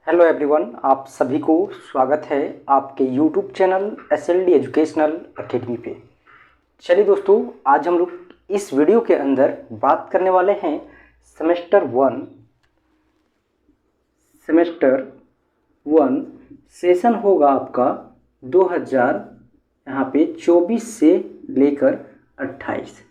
Hello everyone, आप सभी को स्वागत है आपके YouTube channel SLD educational academy पे। चलिए दोस्तों, आज हम लोग इस वीडियो के अंदर बात करने वाले हैं सेमेस्टर वन सेशन होगा आपका 2024 से लेकर 28।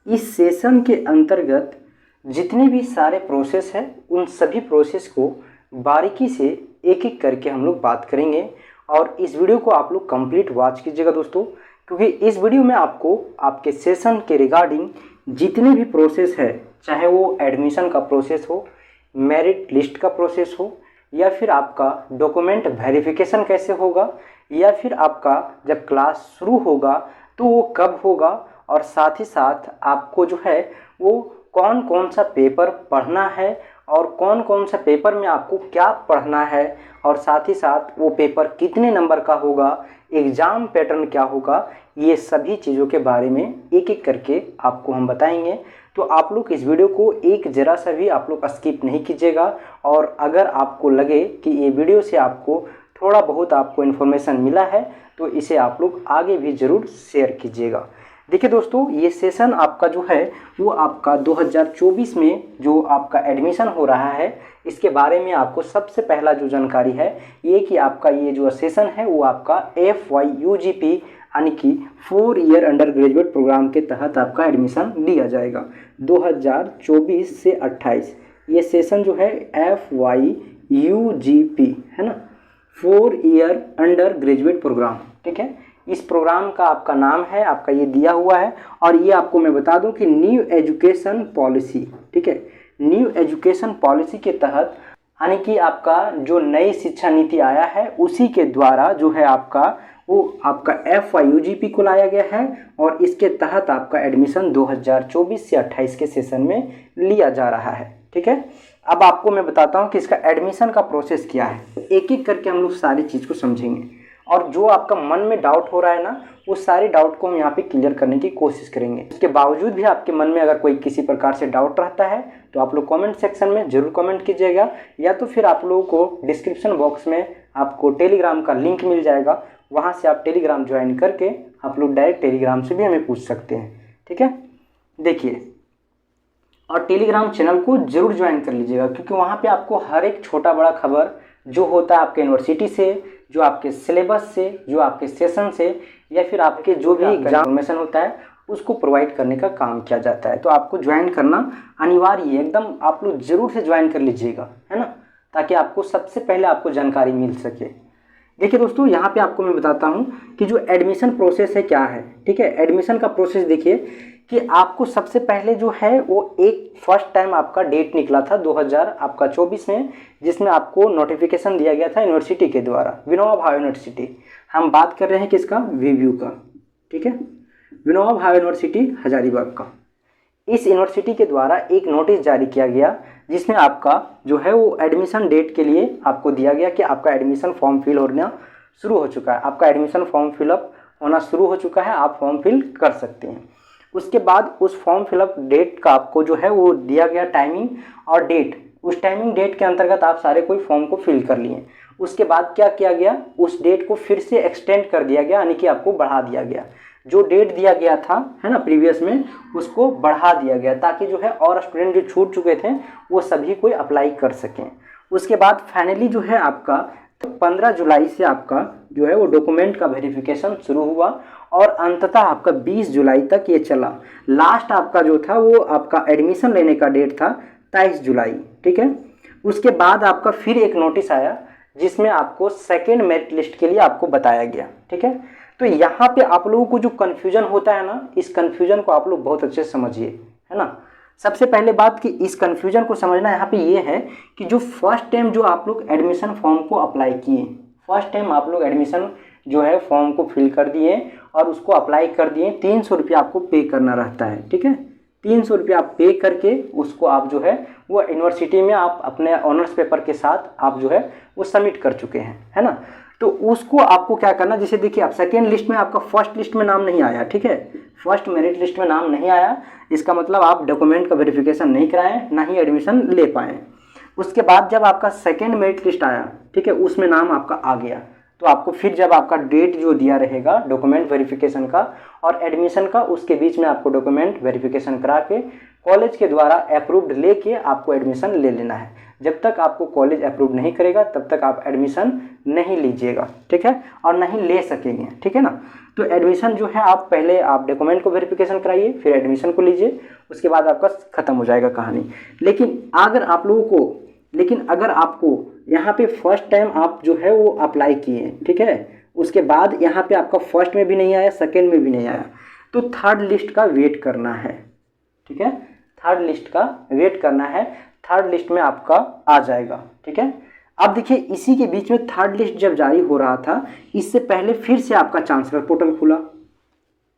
इस सेशन के अंतर्गत जितने भी सारे प्रोसेस हैं उन सभी प्रोसेस को बारीकी से एक एक करके हम लोग बात करेंगे। और इस वीडियो को आप लोग कंप्लीट वॉच कीजिएगा दोस्तों, क्योंकि इस वीडियो में आपको आपके सेशन के रिगार्डिंग जितने भी प्रोसेस है, चाहे वो एडमिशन का प्रोसेस हो, मेरिट लिस्ट का प्रोसेस हो, या फिर आपका डॉक्यूमेंट वेरिफिकेशन कैसे होगा, या फिर आपका जब क्लास शुरू होगा तो वो कब होगा, और साथ ही साथ आपको जो है वो कौन कौन सा पेपर पढ़ना है और कौन कौन सा पेपर में आपको क्या पढ़ना है, और साथ ही साथ वो पेपर कितने नंबर का होगा, एग्ज़ाम पैटर्न क्या होगा, ये सभी चीज़ों के बारे में एक एक करके आपको हम बताएंगे। तो आप लोग इस वीडियो को एक ज़रा सा भी आप लोग स्किप नहीं कीजिएगा। और अगर आपको लगे कि ये वीडियो से आपको थोड़ा बहुत आपको इन्फॉर्मेशन मिला है तो इसे आप लोग आगे भी ज़रूर शेयर कीजिएगा। देखिए दोस्तों, ये सेशन आपका जो है वो आपका 2024 में जो आपका एडमिशन हो रहा है, इसके बारे में आपको सबसे पहला जो जानकारी है ये कि आपका ये जो सेशन है वो आपका FYUGP यानी कि 4 ईयर अंडर ग्रेजुएट प्रोग्राम के तहत आपका एडमिशन लिया जाएगा 2024 से 28। ये सेशन जो है FYUGP है ना, 4 ईयर अंडर ग्रेजुएट प्रोग्राम। ठीक है, इस प्रोग्राम का आपका नाम है, आपका ये दिया हुआ है। और ये आपको मैं बता दूं कि न्यू एजुकेशन पॉलिसी, ठीक है, न्यू एजुकेशन पॉलिसी के तहत यानी कि आपका जो नई शिक्षा नीति आया है उसी के द्वारा जो है आपका वो आपका FYUGP को लाया गया है। और इसके तहत आपका एडमिशन 2024 से 28 के सेशन में लिया जा रहा है। ठीक है, अब आपको मैं बताता हूँ कि इसका एडमिशन का प्रोसेस क्या है। एक एक करके हम लोग सारी चीज़ को समझेंगे, और जो आपका मन में डाउट हो रहा है ना, वो सारे डाउट को हम यहाँ पे क्लियर करने की कोशिश करेंगे। इसके बावजूद भी आपके मन में अगर कोई किसी प्रकार से डाउट रहता है तो आप लोग कमेंट सेक्शन में ज़रूर कमेंट कीजिएगा, या तो फिर आप लोगों को डिस्क्रिप्शन बॉक्स में आपको टेलीग्राम का लिंक मिल जाएगा, वहाँ से आप टेलीग्राम ज्वाइन करके आप लोग डायरेक्ट टेलीग्राम से भी हमें पूछ सकते हैं। ठीक है, देखिए, और टेलीग्राम चैनल को ज़रूर ज्वाइन कर लीजिएगा, क्योंकि वहाँ पे आपको हर एक छोटा बड़ा खबर जो होता है आपके यूनिवर्सिटी से, जो आपके सिलेबस से, जो आपके सेशन से, या फिर आपके जो भी इन्फॉर्मेशन होता है उसको प्रोवाइड करने का काम किया जाता है। तो आपको ज्वाइन करना अनिवार्य है, एकदम आप लोग ज़रूर से ज्वाइन कर लीजिएगा, है ना, ताकि आपको सबसे पहले आपको जानकारी मिल सके। देखिए दोस्तों, यहाँ पे आपको मैं बताता हूँ कि जो एडमिशन प्रोसेस है क्या है। ठीक है, एडमिशन का प्रोसेस देखिए कि आपको सबसे पहले जो है वो एक फर्स्ट टाइम आपका डेट निकला था 2024 में, जिसमें आपको नोटिफिकेशन दिया गया था यूनिवर्सिटी के द्वारा, विनोबा भावे यूनिवर्सिटी। हम बात कर रहे हैं किसका, VVU का। ठीक है, विनोबा भावे यूनिवर्सिटी हजारीबाग का। इस यूनिवर्सिटी के द्वारा एक नोटिस जारी किया गया जिसमें आपका जो है वो एडमिशन डेट के लिए आपको दिया गया कि आपका एडमिशन फॉर्म फिल होना शुरू हो चुका है, आपका एडमिशन फॉर्म फिलअप होना शुरू हो चुका है, आप फॉर्म फिल कर सकते हैं। उसके बाद उस फॉर्म फिलअप डेट का आपको जो है वो दिया गया टाइमिंग और डेट। उस टाइमिंग डेट के अंतर्गत आप सारे कोई फॉर्म को फिल कर लिए। उसके बाद क्या किया गया, उस डेट को फिर से एक्सटेंड कर दिया गया, यानी कि आपको बढ़ा दिया गया। जो डेट दिया गया था है ना प्रीवियस में, उसको बढ़ा दिया गया ताकि जो है और स्टूडेंट जो छूट चुके थे वो सभी कोई अप्लाई कर सकें। उसके बाद फाइनली जो है आपका 15 जुलाई से आपका जो है वो डॉक्यूमेंट का वेरिफिकेशन शुरू हुआ, और अंततः आपका 20 जुलाई तक ये चला। लास्ट आपका जो था वो आपका एडमिशन लेने का डेट था 23 जुलाई। ठीक है, उसके बाद आपका फिर एक नोटिस आया जिसमें आपको सेकेंड मेरिट लिस्ट के लिए आपको बताया गया। ठीक है, तो यहाँ पे आप लोगों को जो कन्फ्यूजन होता है ना, इस कन्फ्यूजन को आप लोग बहुत अच्छे से समझिए, है ना। सबसे पहले बात कि इस कन्फ्यूजन को समझना यहाँ पे ये है कि जो फर्स्ट टाइम जो आप लोग एडमिशन फॉर्म को अप्लाई किए, फर्स्ट टाइम आप लोग एडमिशन जो है फॉर्म को फिल कर दिए और उसको अप्लाई कर दिए, 300 रुपया आपको पे करना रहता है। ठीक है, 300 रुपया आप पे करके उसको आप जो है वो यूनिवर्सिटी में आप अपने ऑनर्स पेपर के साथ आप जो है वो सबमिट कर चुके हैं, है ना। तो उसको आपको क्या करना, जैसे देखिए आप सेकेंड लिस्ट में आपका फर्स्ट लिस्ट में नाम नहीं आया। ठीक है, फर्स्ट मेरिट लिस्ट में नाम नहीं आया, इसका मतलब आप डॉक्यूमेंट का वेरिफिकेशन नहीं कराएं, ना ही एडमिशन ले पाएँ। उसके बाद जब आपका सेकेंड मेरिट लिस्ट आया, ठीक है, उसमें नाम आपका आ गया, तो आपको फिर जब आपका डेट जो दिया रहेगा डॉक्यूमेंट वेरिफिकेशन का और एडमिशन का, उसके बीच में आपको डॉक्यूमेंट वेरिफिकेशन करा के कॉलेज के द्वारा अप्रूव्ड लेके आपको एडमिशन ले लेना है। जब तक आपको कॉलेज अप्रूव नहीं करेगा तब तक आप एडमिशन नहीं लीजिएगा, ठीक है, और नहीं ले सकेंगे, ठीक है ना। तो एडमिशन जो है आप पहले आप डॉक्यूमेंट को वेरिफिकेशन कराइए, फिर एडमिशन को लीजिए, उसके बाद आपका खत्म हो जाएगा कहानी। लेकिन अगर आपको यहाँ पे फर्स्ट टाइम आप जो है वो अप्लाई किए, ठीक है, उसके बाद यहाँ पे आपका फर्स्ट में भी नहीं आया, सेकेंड में भी नहीं आया, तो थर्ड लिस्ट का वेट करना है, ठीक है, थर्ड लिस्ट का वेट करना है, थर्ड लिस्ट में आपका आ जाएगा, ठीक है। अब देखिए इसी के बीच में थर्ड लिस्ट जब जारी हो रहा था, इससे पहले फिर से आपका चांसलर पोर्टल खुला,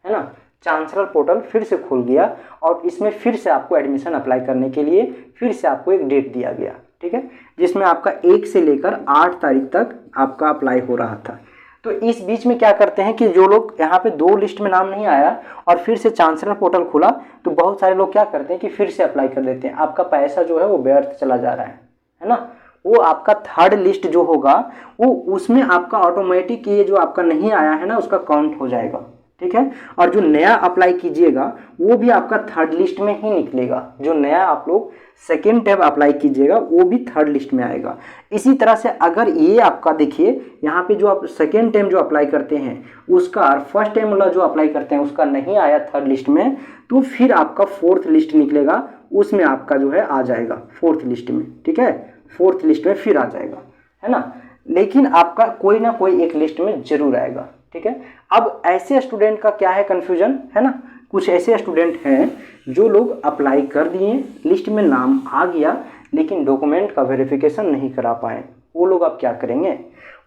है ना, चांसलर पोर्टल फिर से खुल गया और इसमें फिर से आपको एडमिशन अप्लाई करने के लिए फिर से आपको एक डेट दिया गया, ठीक है, जिसमें आपका 1 से लेकर 8 तारीख तक आपका अप्लाई हो रहा था। तो इस बीच में क्या करते हैं कि जो लोग यहाँ पे 2 लिस्ट में नाम नहीं आया और फिर से चांसलर पोर्टल खुला, तो बहुत सारे लोग क्या करते हैं कि फिर से अप्लाई कर देते हैं, आपका पैसा जो है वो व्यर्थ चला जा रहा है ना। वो आपका थर्ड लिस्ट जो होगा वो उसमें आपका ऑटोमेटिक ये जो आपका नहीं आया है ना उसका काउंट हो जाएगा, ठीक है, और जो नया अप्लाई कीजिएगा वो भी आपका थर्ड लिस्ट में ही निकलेगा। जो नया आप लोग सेकेंड टाइम अप्लाई कीजिएगा वो भी थर्ड लिस्ट में आएगा। इसी तरह से अगर ये आपका देखिए यहाँ पे जो आप सेकेंड टाइम जो अप्लाई करते हैं उसका और फर्स्ट टाइम वाला जो अप्लाई करते हैं उसका नहीं आया थर्ड लिस्ट में, तो फिर आपका फोर्थ लिस्ट निकलेगा, उसमें आपका जो है आ जाएगा फोर्थ लिस्ट में, ठीक है, फोर्थ लिस्ट में फिर आ जाएगा, है ना। लेकिन आपका कोई ना कोई एक लिस्ट में जरूर आएगा, ठीक है। अब ऐसे स्टूडेंट का क्या है कन्फ्यूजन, है ना, कुछ ऐसे स्टूडेंट हैं जो लोग अप्लाई कर दिए, लिस्ट में नाम आ गया लेकिन डॉक्यूमेंट का वेरिफिकेशन नहीं करा पाए। वो लोग अब क्या करेंगे?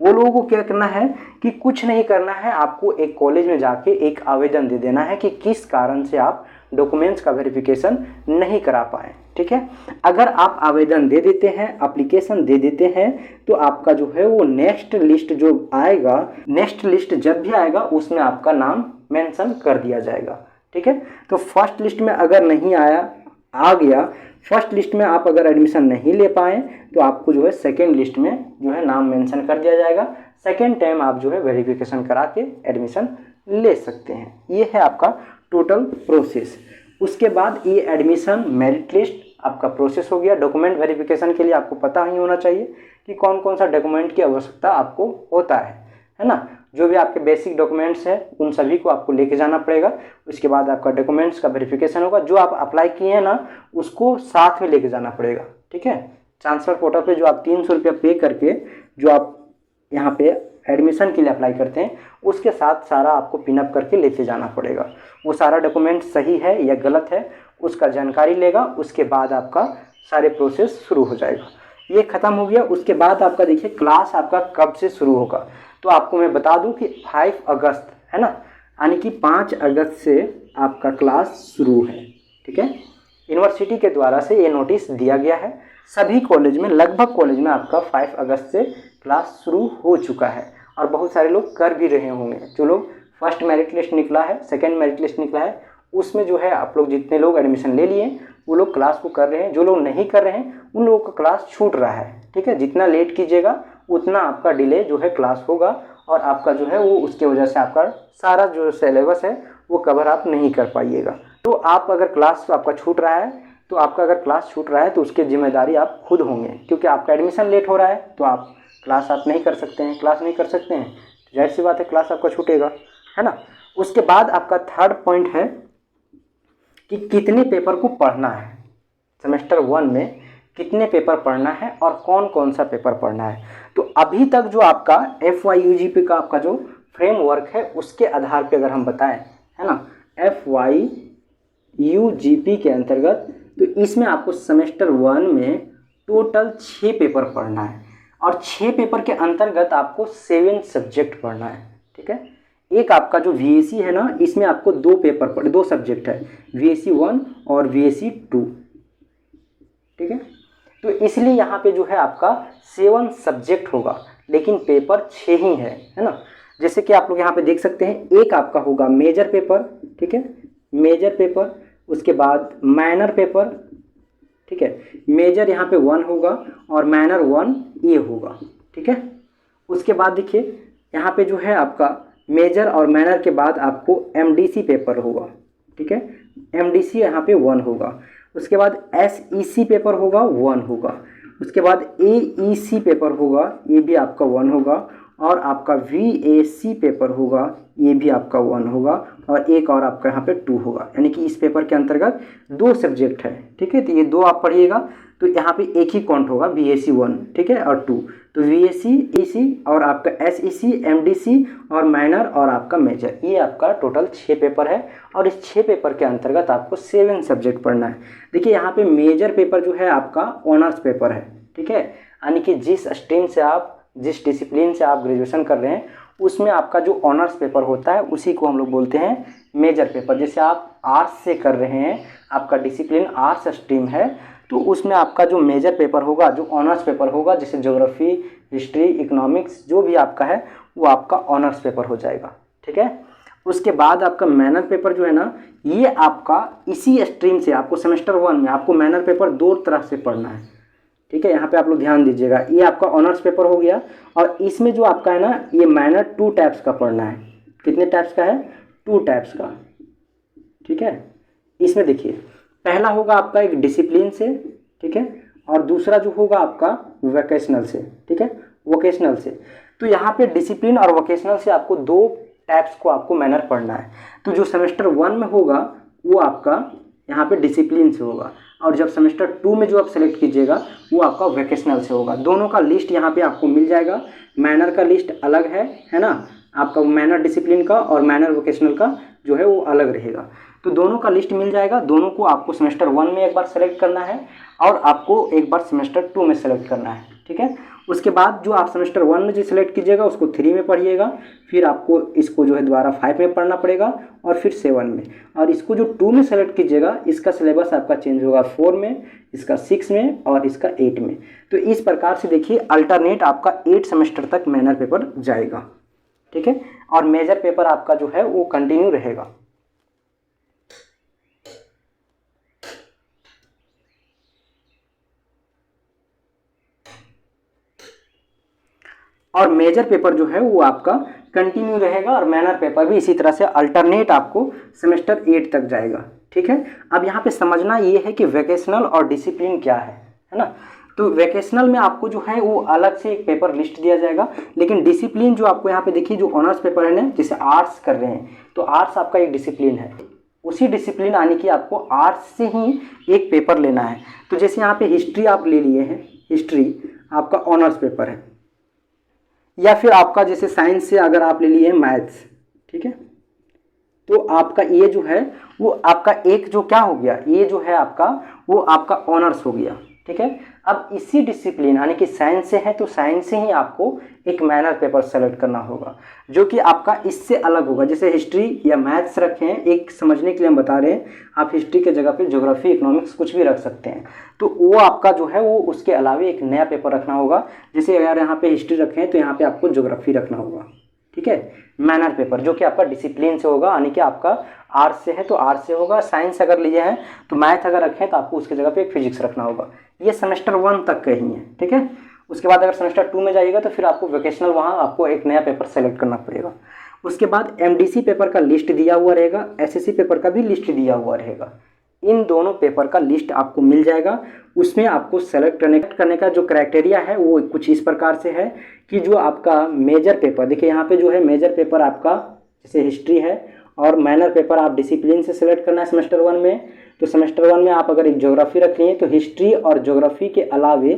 वो लोगों को क्या करना है कि कुछ नहीं करना है, आपको एक कॉलेज में जाके एक आवेदन दे देना है कि किस कारण से आप डॉक्यूमेंट्स का वेरिफिकेशन नहीं करा पाए, ठीक है। अगर आप आवेदन दे देते हैं, एप्लीकेशन दे देते हैं, तो आपका जो है वो नेक्स्ट लिस्ट जो आएगा, नेक्स्ट लिस्ट जब भी आएगा उसमें आपका नाम मेंशन कर दिया जाएगा, ठीक है। तो फर्स्ट लिस्ट में अगर नहीं आया, आ गया, फर्स्ट लिस्ट में आप अगर एडमिशन नहीं ले पाए तो आपको जो है सेकेंड लिस्ट में जो है नाम मेंशन कर दिया जाएगा। सेकेंड टाइम आप जो है वेरिफिकेशन करा के एडमिशन ले सकते हैं। ये है आपका टोटल प्रोसेस। उसके बाद ये एडमिशन मेरिट लिस्ट आपका प्रोसेस हो गया। डॉक्यूमेंट वेरिफिकेशन के लिए आपको पता ही होना चाहिए कि कौन कौन सा डॉक्यूमेंट की आवश्यकता आपको होता है ना। जो भी आपके बेसिक डॉक्यूमेंट्स हैं उन सभी को आपको लेके जाना पड़ेगा। उसके बाद आपका डॉक्यूमेंट्स का वेरिफिकेशन होगा। जो आप अप्लाई किए हैं ना उसको साथ में लेके जाना पड़ेगा, ठीक है। ट्रांसफर पोर्टल पे जो आप 300 रुपया पे करके जो आप यहाँ पे एडमिशन के लिए अप्लाई करते हैं उसके साथ सारा आपको पिनअप करके लेके जाना पड़ेगा। वो सारा डॉक्यूमेंट सही है या गलत है उसका जानकारी लेगा। उसके बाद आपका सारे प्रोसेस शुरू हो जाएगा। ये ख़त्म हो गया। उसके बाद आपका देखिए क्लास आपका कब से शुरू होगा, तो आपको मैं बता दूं कि 5 अगस्त है ना, यानी कि 5 अगस्त से आपका क्लास शुरू है, ठीक है। यूनिवर्सिटी के द्वारा से ये नोटिस दिया गया है। सभी कॉलेज में, लगभग कॉलेज में आपका 5 अगस्त से क्लास शुरू हो चुका है और बहुत सारे लोग कर भी रहे होंगे। जो लोग फर्स्ट मेरिट लिस्ट निकला है, सेकेंड मेरिट लिस्ट निकला है, उसमें जो है आप लोग जितने लोग एडमिशन ले लिए वो लोग क्लास को कर रहे हैं। जो लोग नहीं कर रहे हैं उन लोगों का क्लास छूट रहा है, ठीक है। जितना लेट कीजिएगा उतना आपका डिले जो है क्लास होगा और आपका जो है वो उसके वजह से आपका सारा जो सिलेबस है वो कवर आप नहीं कर पाइएगा। तो आप अगर क्लास आपका छूट रहा है तो आपका अगर क्लास छूट रहा है तो उसकी जिम्मेदारी आप खुद होंगे, क्योंकि आपका एडमिशन लेट हो रहा है तो आप क्लास आप नहीं कर सकते हैं। क्लास नहीं कर सकते हैं तो जाहिर सी बात है क्लास आपका छूटेगा, है ना। उसके बाद आपका थर्ड पॉइंट है कि कितने पेपर को पढ़ना है, सेमेस्टर 1 में कितने पेपर पढ़ना है और कौन कौन सा पेपर पढ़ना है। तो अभी तक जो आपका FYUGP का आपका जो फ्रेमवर्क है उसके आधार पे अगर हम बताएं, है ना, FYUGP के अंतर्गत, तो इसमें आपको सेमेस्टर 1 में टोटल 6 पेपर पढ़ना है और 6 पेपर के अंतर्गत आपको 7 सब्जेक्ट पढ़ना है, ठीक है। एक आपका जो VAC है ना, इसमें आपको 2 सब्जेक्ट है, VAC 1 और VAC 2, ठीक है। तो इसलिए यहाँ पे जो है आपका 7 सब्जेक्ट होगा लेकिन पेपर 6 ही है ना। जैसे कि आप लोग यहाँ पे देख सकते हैं, एक आपका होगा मेजर पेपर, ठीक है, मेजर पेपर, उसके बाद माइनर पेपर, ठीक ठीक है। मेजर यहाँ पे 1 होगा और माइनर 1A होगा, ठीक है। उसके बाद देखिए यहाँ पे जो है आपका मेजर और माइनर के बाद आपको MDC पेपर होगा, ठीक है। MDC यहाँ पे 1 होगा। उसके बाद SEC पेपर होगा 1 होगा। उसके बाद AEC पेपर होगा, ये भी आपका 1 होगा। और आपका VAC पेपर होगा, ये भी आपका 1 होगा। और एक और आपका यहाँ पे 2 होगा, यानी कि इस पेपर के अंतर्गत 2 सब्जेक्ट है, ठीक है। तो ये 2 आप पढ़िएगा, तो यहाँ पे एक ही काउंट होगा VAC 1, ठीक है, और 2। तो VAC, EC और आपका SEC, MDC और माइनर और आपका मेजर, ये आपका टोटल 6 पेपर है। और इस 6 पेपर के अंतर्गत आपको 7 सब्जेक्ट पढ़ना है। देखिए यहाँ पे मेजर पेपर जो है आपका ऑनर्स पेपर है, ठीक है, यानी कि जिस स्ट्रीम से आप, जिस डिसिप्लिन से आप ग्रेजुएशन कर रहे हैं उसमें आपका जो ऑनर्स पेपर होता है उसी को हम लोग बोलते हैं मेजर पेपर। जैसे आप आर्ट्स से कर रहे हैं, आपका डिसिप्लिन आर्ट्स स्ट्रीम है, तो उसमें आपका जो मेजर पेपर होगा, जो ऑनर्स पेपर होगा, जैसे ज्योग्राफी, हिस्ट्री, इकोनॉमिक्स जो भी आपका है वो आपका ऑनर्स पेपर हो जाएगा, ठीक है। उसके बाद आपका मैनर पेपर जो है ना, ये आपका इसी स्ट्रीम से आपको सेमेस्टर 1 में आपको मैनर पेपर 2 तरह से पढ़ना है, ठीक है। यहाँ पे आप लोग ध्यान दीजिएगा, ये आपका ऑनर्स पेपर हो गया। और इसमें जो आपका है ना, ये माइनर 2 टाइप्स का पढ़ना है। कितने टाइप्स का है? 2 टाइप्स का, ठीक है। इसमें देखिए पहला होगा आपका एक डिसिप्लिन से, ठीक है, और दूसरा जो होगा आपका वोकेशनल से, ठीक है, वोकेशनल से। तो यहाँ पे डिसिप्लिन और वोकेशनल से आपको 2 टाइप्स को आपको मैनर पढ़ना है। तो जो सेमेस्टर 1 में होगा वो आपका यहाँ पे डिसिप्लिन से होगा, और जब सेमेस्टर 2 में जो आप सेलेक्ट कीजिएगा वो आपका वोकेशनल से होगा। दोनों का लिस्ट यहाँ पे आपको मिल जाएगा। मैनर का लिस्ट अलग है ना, आपका मैनर डिसिप्लिन का और मैनर वोकेशनल का जो है वो अलग रहेगा। तो दोनों का लिस्ट मिल जाएगा। दोनों को आपको सेमेस्टर 1 में एक बार सेलेक्ट करना है और आपको एक बार सेमेस्टर 2 में सेलेक्ट करना है, ठीक है। उसके बाद जो आप सेमेस्टर 1 में जो सिलेक्ट कीजिएगा उसको 3 में पढ़िएगा, फिर आपको इसको जो है दोबारा 5 में पढ़ना पड़ेगा और फिर 7 में। और इसको जो 2 में सेलेक्ट कीजिएगा इसका सिलेबस आपका चेंज होगा 4 में, इसका 6 में और इसका 8 में। तो इस प्रकार से देखिए अल्टरनेट आपका 8 सेमेस्टर तक मैनर पेपर जाएगा, ठीक है। और मेजर पेपर आपका जो है वो कंटिन्यू रहेगा। और मेजर पेपर जो है वो आपका कंटिन्यू रहेगा और मैनर पेपर भी इसी तरह से अल्टरनेट आपको सेमेस्टर 8 तक जाएगा, ठीक है। अब यहाँ पे समझना ये है कि वोकेशनल और डिसिप्लिन क्या है ना। तो वोकेशनल में आपको जो है वो अलग से एक पेपर लिस्ट दिया जाएगा, लेकिन डिसिप्लिन जो आपको यहाँ पे देखिए जो ऑनर्स पेपर है ना, जैसे आर्ट्स कर रहे हैं तो आर्ट्स आपका एक डिसिप्लिन है, उसी डिसिप्लिन आने की आपको आर्ट्स से ही एक पेपर लेना है। तो जैसे यहाँ पे हिस्ट्री आप ले लिए हैं, हिस्ट्री आपका ऑनर्स पेपर है, या फिर आपका जैसे साइंस से अगर आप ले लिए मैथ्स, ठीक है, तो आपका ये जो है वो आपका एक जो क्या हो गया, ये जो है आपका वो आपका ऑनर्स हो गया, ठीक है। अब इसी डिसिप्लिन यानी कि साइंस से है तो साइंस से ही आपको एक मैनर पेपर सेलेक्ट करना होगा जो कि आपका इससे अलग होगा। जैसे हिस्ट्री या मैथ्स रखे हैं, एक समझने के लिए हम बता रहे हैं, आप हिस्ट्री के जगह पे ज्योग्राफी, इकोनॉमिक्स कुछ भी रख सकते हैं। तो वो आपका जो है वो उसके अलावा एक नया पेपर रखना होगा। जैसे अगर यहाँ पे हिस्ट्री रखें हैं तो यहाँ पे आपको ज्योग्राफी रखना होगा, ठीक है, मैनर पेपर, जो कि आपका डिसिप्लिन से होगा, यानी कि आपका आर्ट्स से है तो आर्ट्स से होगा, साइंस अगर लिए हैं तो मैथ अगर रखें तो आपको उसके जगह पे एक फिजिक्स रखना होगा। ये सेमेस्टर 1 तक का ही है, ठीक है। उसके बाद अगर सेमेस्टर 2 में जाइएगा तो फिर आपको वोकेशनल वहाँ आपको एक नया पेपर सेलेक्ट करना पड़ेगा। उसके बाद MDC पेपर का लिस्ट दिया हुआ रहेगा, SSC पेपर का भी लिस्ट दिया हुआ रहेगा। इन दोनों पेपर का लिस्ट आपको मिल जाएगा। उसमें आपको सेलेक्ट करने का जो क्राइटेरिया है वो कुछ इस प्रकार से है कि जो आपका मेजर पेपर, देखिए यहाँ पे जो है मेजर पेपर आपका जैसे हिस्ट्री है और माइनर पेपर आप डिसिप्लिन से सिलेक्ट करना है सेमेस्टर 1 में। तो सेमेस्टर 1 में आप अगर एक ज्योग्राफी रख लिए तो हिस्ट्री और ज्योग्राफी के अलावे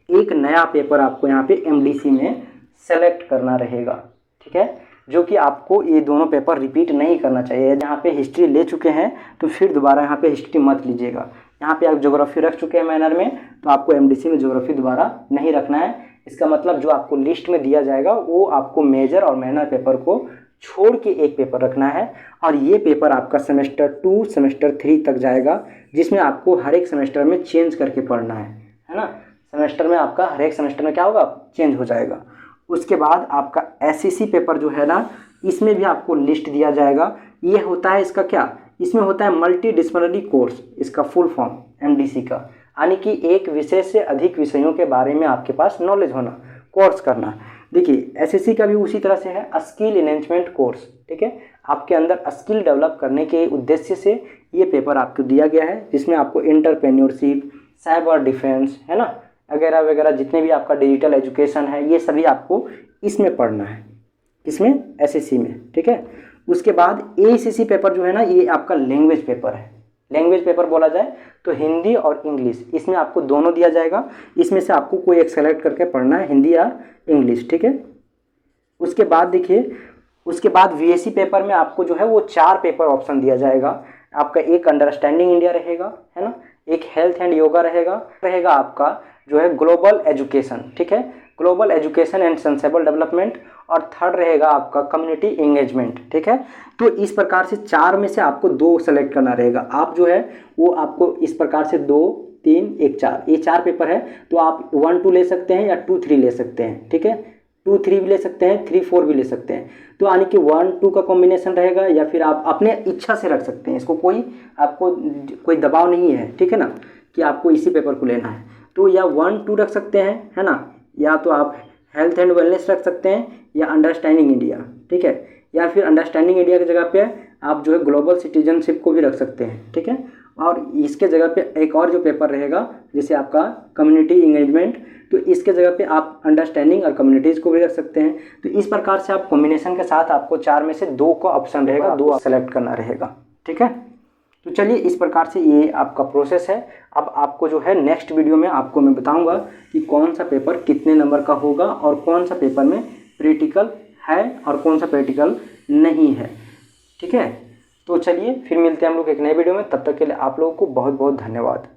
एक नया पेपर आपको यहाँ पे MDC में सेलेक्ट करना रहेगा, ठीक है, जो कि आपको ये दोनों पेपर रिपीट नहीं करना चाहिए। जहाँ पे हिस्ट्री ले चुके हैं तो फिर दोबारा यहाँ पे हिस्ट्री मत लीजिएगा। यहाँ पे आप ज्योग्राफी रख चुके हैं माइनर में तो आपको MDC में ज्योग्राफी दोबारा नहीं रखना है। इसका मतलब जो आपको लिस्ट में दिया जाएगा वो आपको मेजर और माइनर पेपर को छोड़ के एक पेपर रखना है। और ये पेपर आपका सेमेस्टर 2 सेमेस्टर 3 तक जाएगा, जिसमें आपको हर एक सेमेस्टर में चेंज करके पढ़ना है ना। सेमेस्टर में आपका हर एक सेमेस्टर में क्या होगा, चेंज हो जाएगा। उसके बाद आपका SEC पेपर जो है ना, इसमें भी आपको लिस्ट दिया जाएगा। ये होता है इसका क्या, इसमें होता है मल्टी डिसिप्लिनरी कोर्स, इसका फुल फॉर्म MDC का, यानी कि एक विषय से अधिक विषयों के बारे में आपके पास नॉलेज होना, कोर्स करना। देखिए एसएससी का भी उसी तरह से है, स्किल एनहेंसमेंट कोर्स, ठीक है। आपके अंदर स्किल डेवलप करने के उद्देश्य से ये पेपर आपको दिया गया है, जिसमें आपको एंटरप्रेन्योरशिप, साइबर डिफेंस, है ना, वगैरह वगैरह जितने भी आपका डिजिटल एजुकेशन है, ये सभी आपको इसमें पढ़ना है, इसमें एसएससी में, ठीक है। उसके बाद एसीसी पेपर जो है ना, ये आपका लैंग्वेज पेपर है। लैंग्वेज पेपर बोला जाए तो हिंदी और इंग्लिश, इसमें आपको दोनों दिया जाएगा। इसमें से आपको कोई एक सेलेक्ट करके पढ़ना है, हिंदी या इंग्लिश, ठीक है। उसके बाद देखिए, उसके बाद वीएससी पेपर में आपको जो है वो 4 पेपर ऑप्शन दिया जाएगा। आपका एक अंडरस्टैंडिंग इंडिया रहेगा, है ना, एक हेल्थ एंड योगा रहेगा आपका जो है ग्लोबल एजुकेशन, ठीक है, global education and sustainable development, और थर्ड रहेगा आपका कम्युनिटी एंगेजमेंट, ठीक है। तो इस प्रकार से 4 में से आपको 2 सेलेक्ट करना रहेगा। आप जो है वो आपको इस प्रकार से 2, 3, 1, 4, ये 4 पेपर है, तो आप 1, 2 ले सकते हैं या 2, 3 ले सकते हैं, ठीक है। 2, 3 भी ले सकते हैं, 3, 4 भी ले सकते हैं। तो यानी कि 1, 2 का कॉम्बिनेशन रहेगा, या फिर आप अपने इच्छा से रख सकते हैं इसको, आपको कोई दबाव नहीं है, ठीक है ना, कि आपको इसी पेपर को लेना है। तो या 1, 2 रख सकते हैं, है ना, या तो आप हेल्थ एंड वेलनेस रख सकते हैं, या अंडरस्टैंडिंग इंडिया, ठीक है, या फिर अंडरस्टैंडिंग इंडिया की जगह पे आप जो है ग्लोबल सिटीजनशिप को भी रख सकते हैं, ठीक है। और इसके जगह पे एक और जो पेपर रहेगा जैसे आपका कम्युनिटी इंगेजमेंट, तो इसके जगह पे आप अंडरस्टैंडिंग और कम्युनिटीज़ को भी रख सकते हैं। तो इस प्रकार से आप कॉम्बिनेशन के साथ आपको 4 में से 2 का ऑप्शन रहेगा, 2 सेलेक्ट करना रहेगा, ठीक है। तो चलिए इस प्रकार से ये आपका प्रोसेस है। अब आपको जो है नेक्स्ट वीडियो में आपको मैं बताऊंगा कि कौन सा पेपर कितने नंबर का होगा, और कौन सा पेपर में प्रैक्टिकल है और कौन सा प्रैक्टिकल नहीं है, ठीक है। तो चलिए फिर मिलते हैं हम लोग एक नए वीडियो में, तब तक के लिए आप लोगों को बहुत बहुत धन्यवाद।